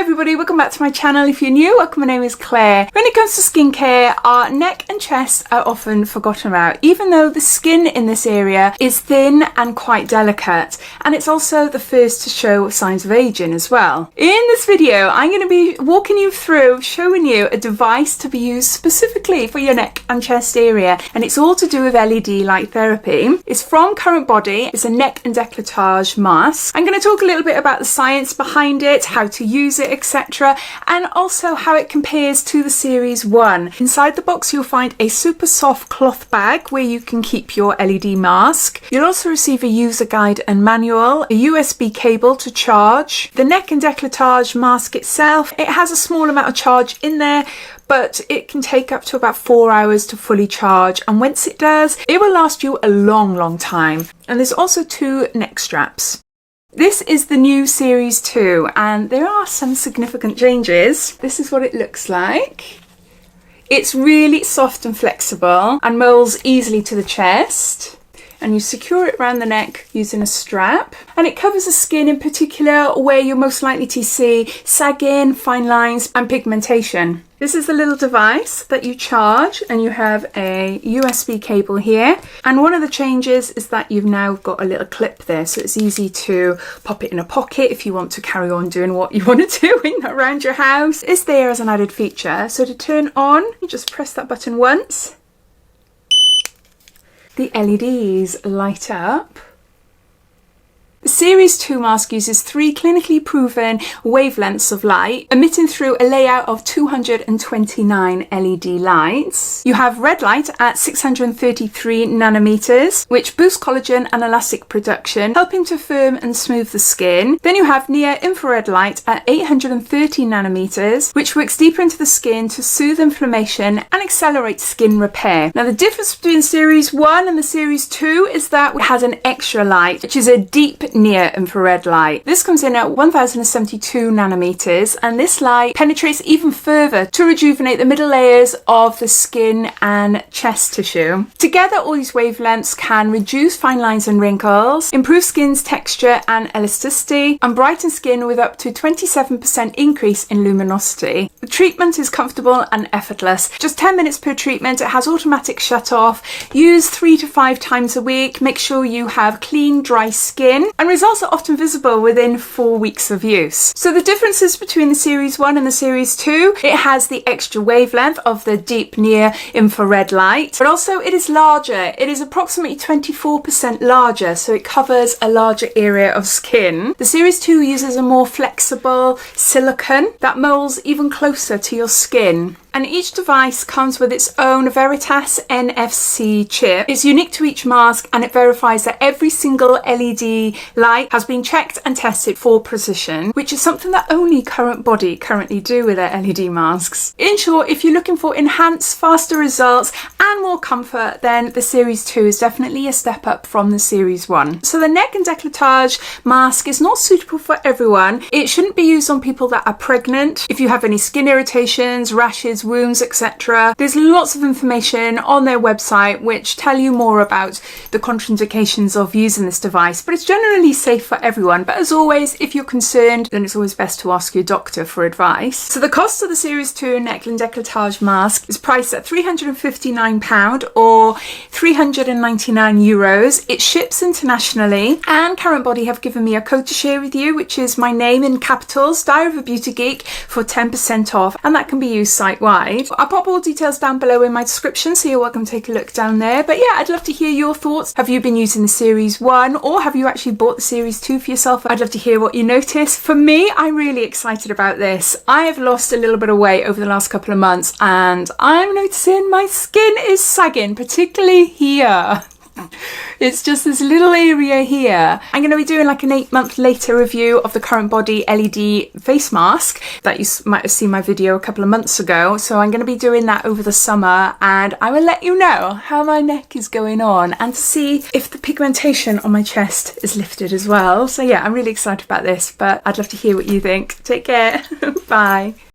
Hi everybody, welcome back to my channel. If you're new, welcome, my name is Claire. When it comes to skincare, our neck and chest are often forgotten about, even though the skin in this area is thin and quite delicate, and it's also the first to show signs of aging as well. In this video, I'm going to be walking you through, showing you a device to be used specifically for your neck and chest area, and it's all to do with LED light therapy. It's from CurrentBody. It's a neck and décolletage mask. I'm going to talk a little bit about the science behind it, how to use it, etc., and also how it compares to the Series 1. Inside the box you'll find a super soft cloth bag where you can keep your LED mask. You'll also receive a user guide and manual, a USB cable to charge. The neck and décolletage mask itself, it has a small amount of charge in there, but it can take up to about 4 hours to fully charge, and once it does, it will last you a long time. And there's also 2 neck straps. This is the new Series 2 and there are some significant changes. This is what it looks like. It's really soft and flexible and molds easily to the chest. And you secure it around the neck using a strap, and it covers the skin in particular where you're most likely to see sagging, fine lines and pigmentation. This is the little device that you charge, and you have a USB cable here, and one of the changes is that you've now got a little clip there, so it's easy to pop it in a pocket if you want to carry on doing what you want to do around your house. It's there as an added feature. So to turn on, you just press that button once. The LEDs light up. The Series 2 mask uses 3 clinically proven wavelengths of light, emitting through a layout of 229 LED lights. You have red light at 633 nanometers, which boosts collagen and elastic production, helping to firm and smooth the skin. Then you have near-infrared light at 830 nanometers, which works deeper into the skin to soothe inflammation and accelerate skin repair. Now, the difference between Series 1 and the Series 2 is that it has an extra light, which is a deep near infrared light. This comes in at 1072 nanometers, and this light penetrates even further to rejuvenate the middle layers of the skin and chest tissue. Together, all these wavelengths can reduce fine lines and wrinkles, improve skin's texture and elasticity, and brighten skin with up to 27% increase in luminosity. The treatment is comfortable and effortless. Just 10 minutes per treatment. It has automatic shut off. Use 3 to 5 times a week. Make sure you have clean, dry skin, and results are often visible within 4 weeks of use. So the differences between the Series 1 and the Series 2, it has the extra wavelength of the deep near infrared light, but also it is larger. It is approximately 24% larger, so it covers a larger area of skin. The Series 2 uses a more flexible silicone that molds even closer to your skin. And each device comes with its own Veritace NFC chip. It's unique to each mask, and it verifies that every single LED light has been checked and tested for precision, which is something that only CurrentBody currently do with their LED masks. In short, if you're looking for enhanced, faster results and more comfort, then the Series 2 is definitely a step up from the Series 1. So the neck and décolletage mask is not suitable for everyone. It shouldn't be used on people that are pregnant, if you have any skin irritations, rashes, wounds, etc. There's lots of information on their website which tell you more about the contraindications of using this device, but it's generally safe for everyone. But as always, if you're concerned, then it's always best to ask your doctor for advice. So the cost of the Series 2 neck and décolletage mask is priced at £359 or €399. It ships internationally, and CurrentBody have given me a code to share with you, which is my name in capitals, Diary of a Beauty Geek, for 10% off, and that can be used site-wide. I'll pop all details down below in my description, so you're welcome to take a look down there. But yeah, I'd love to hear your thoughts. Have you been using the Series 1, or have you actually bought the Series 2 for yourself? I'd love to hear what you notice. For me, I'm really excited about this. I have lost a little bit of weight over the last couple of months, and I'm noticing my skin is sagging, particularly here. It's just this little area here. I'm going to be doing like an 8-month later review of the CurrentBody LED face mask that you might have seen my video a couple of months ago. So I'm going to be doing that over the summer, and I will let you know how my neck is going on and to see if the pigmentation on my chest is lifted as well. So yeah, I'm really excited about this, but I'd love to hear what you think. Take care. Bye.